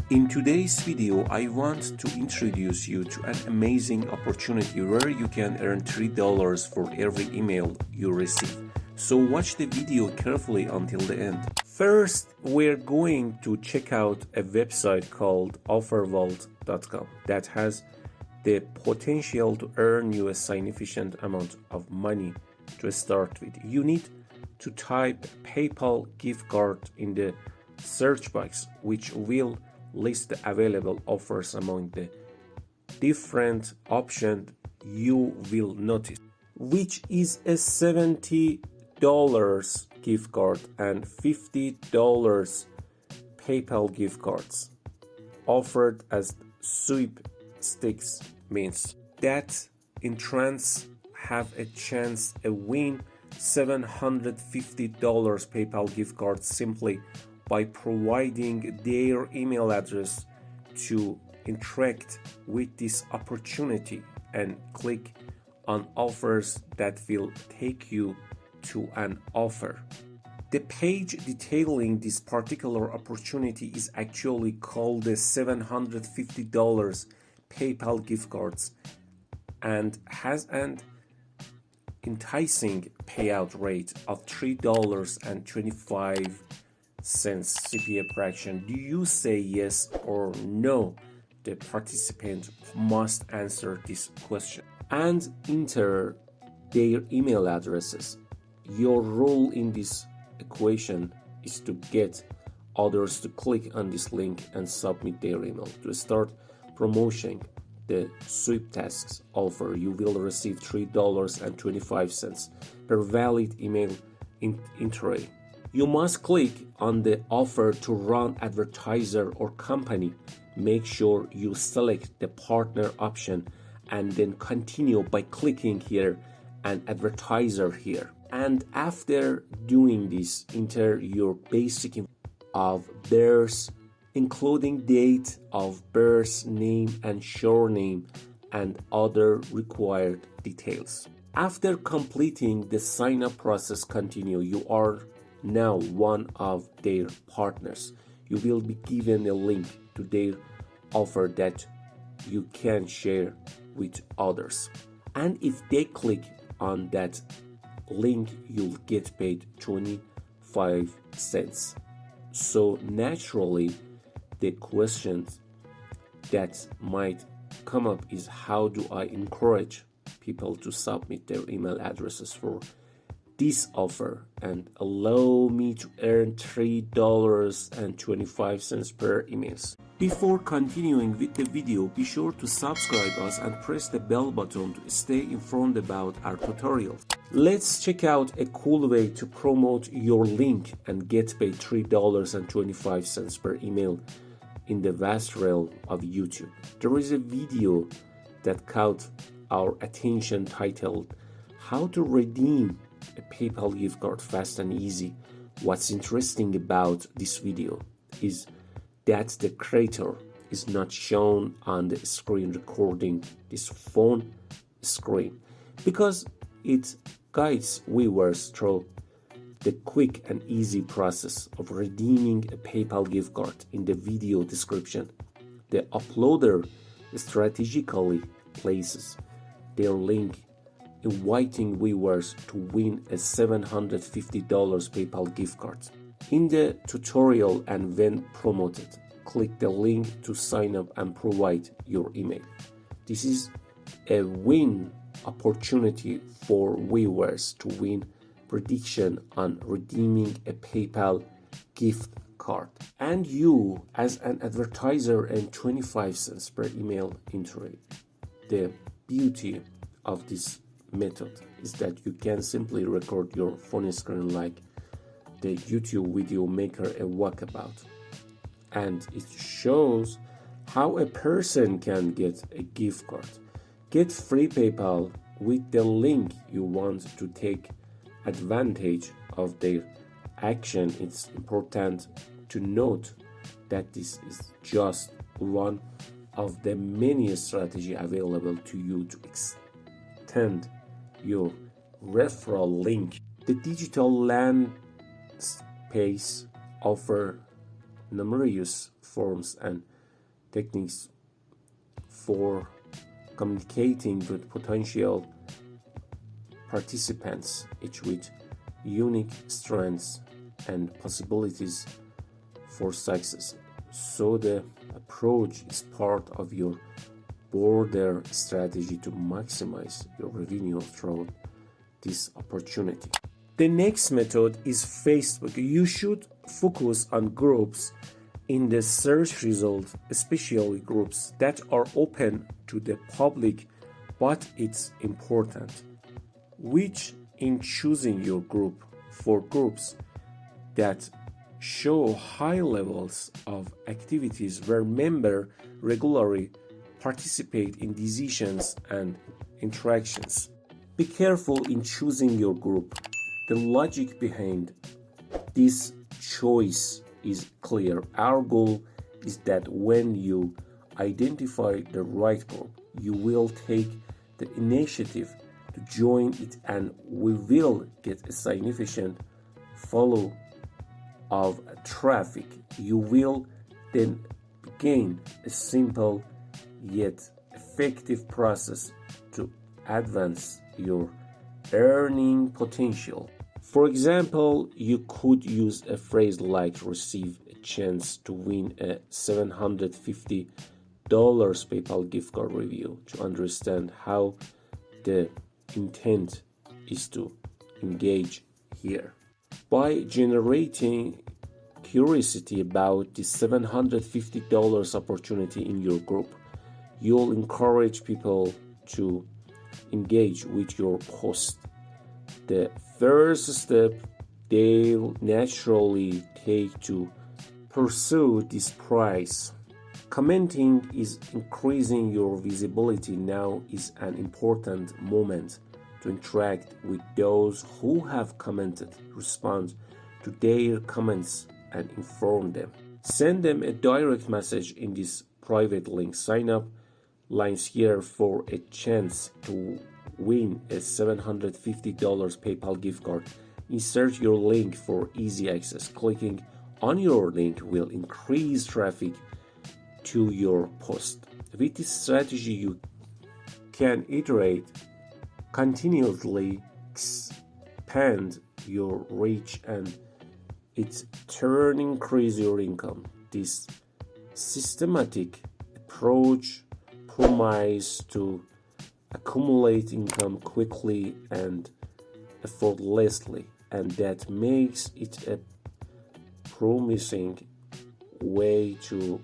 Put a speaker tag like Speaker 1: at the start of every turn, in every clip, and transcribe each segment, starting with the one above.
Speaker 1: In today's video, I want to introduce you to an amazing opportunity where you can earn $3 for every email you receive. So watch the video carefully until the end. First, we're going to check out a website called offervault.com that has the potential to earn you a significant amount of money to start with. You need to type PayPal gift card in the search box, which will list the available offers among the different options you will notice, which is a $70 gift card and $50 PayPal gift cards offered as sweepstakes. Means that entrants have a chance to win $750 PayPal gift cards simply by providing their email address to interact with this opportunity and click on offers that will take you to an offer. The page detailing this particular opportunity is actually called the $750 PayPal gift cards and has an enticing payout rate of $3.25 CPA per action. Do you say yes or no? The participant must answer this question and enter their email addresses. Your role in this equation is to get others to click on this link and submit their email. To start promoting the sweepstakes offer, you will receive $3.25 per valid email entry. You must click on the offer to run advertiser or company. Make sure you select the partner option and then continue by clicking here and advertiser here. And after doing this, enter your basic info of birth, including date of birth, name and surname, and other required details. After completing the sign-up process, continue. You are now one of their partners. You will be given a link to their offer that you can share with others. And if they click on that link, you'll get paid 25 cents. So naturally, the questions that might come up is, how do I encourage people to submit their email addresses for this offer and allow me to earn $3.25 per emails? Before continuing with the video, be sure to subscribe us and press the bell button to stay informed about our tutorials. Let's check out a cool way to promote your link and get paid $3.25 per email in the vast realm of YouTube. There is a video that caught our attention titled "How to Redeem a PayPal gift card Fast and Easy." What's interesting about this video is that the creator is not shown on the screen recording this phone screen because it guides viewers through the quick and easy process of redeeming a PayPal gift card in the video description. The uploader strategically places their link, inviting viewers to win a $750 PayPal gift card. In the tutorial and when promoted, click the link to sign up and provide your email. This is a win opportunity for viewers to win prediction on redeeming a PayPal gift card. And you, as an advertiser, earn 25 cents per email entry. The beauty of this method is that you can simply record your phone screen like the YouTube video maker a walkabout, and it shows how a person can get a gift card. Get free PayPal with the link you want to take advantage of their action. It's important to note that this is just one of the many strategies available to you to extend your referral link. The digital land space offer numerous forms and techniques for communicating with potential participants, each with unique strengths and possibilities for success. So the approach is part of your broader strategy to maximize your revenue through this opportunity. The next method is Facebook. You should focus on groups in the search results, especially groups that are open to the public, but it's important which in choosing your group for groups that show high levels of activities where members regularly participate in decisions and interactions. Be careful in choosing your group. The logic behind this choice is clear. Our goal is that when you identify the right group, you will take the initiative to join it, and we will get a significant follow of traffic. You will then begin a simple yet effective process to advance your earning potential. For example, you could use a phrase like receive a chance to win a $750 PayPal gift card review to understand how the intent is to engage here. By generating curiosity about the $750 opportunity in your group, you'll encourage people to engage with your post. The first step they'll naturally take to pursue this prize. Commenting is increasing your visibility. Now is an important moment to interact with those who have commented, respond to their comments, and inform them. Send them a direct message in this private link. Sign up lines here for a chance to win a $750 PayPal gift card. Insert your link for easy access. Clicking on your link will increase traffic to your post. With this strategy, you can iterate continuously, expand your reach, and it's turn increase your income. This systematic approach promises to accumulate income quickly and effortlessly, and that makes it a promising way to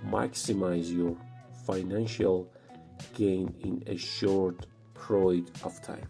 Speaker 1: maximize your financial gain in a short period of time.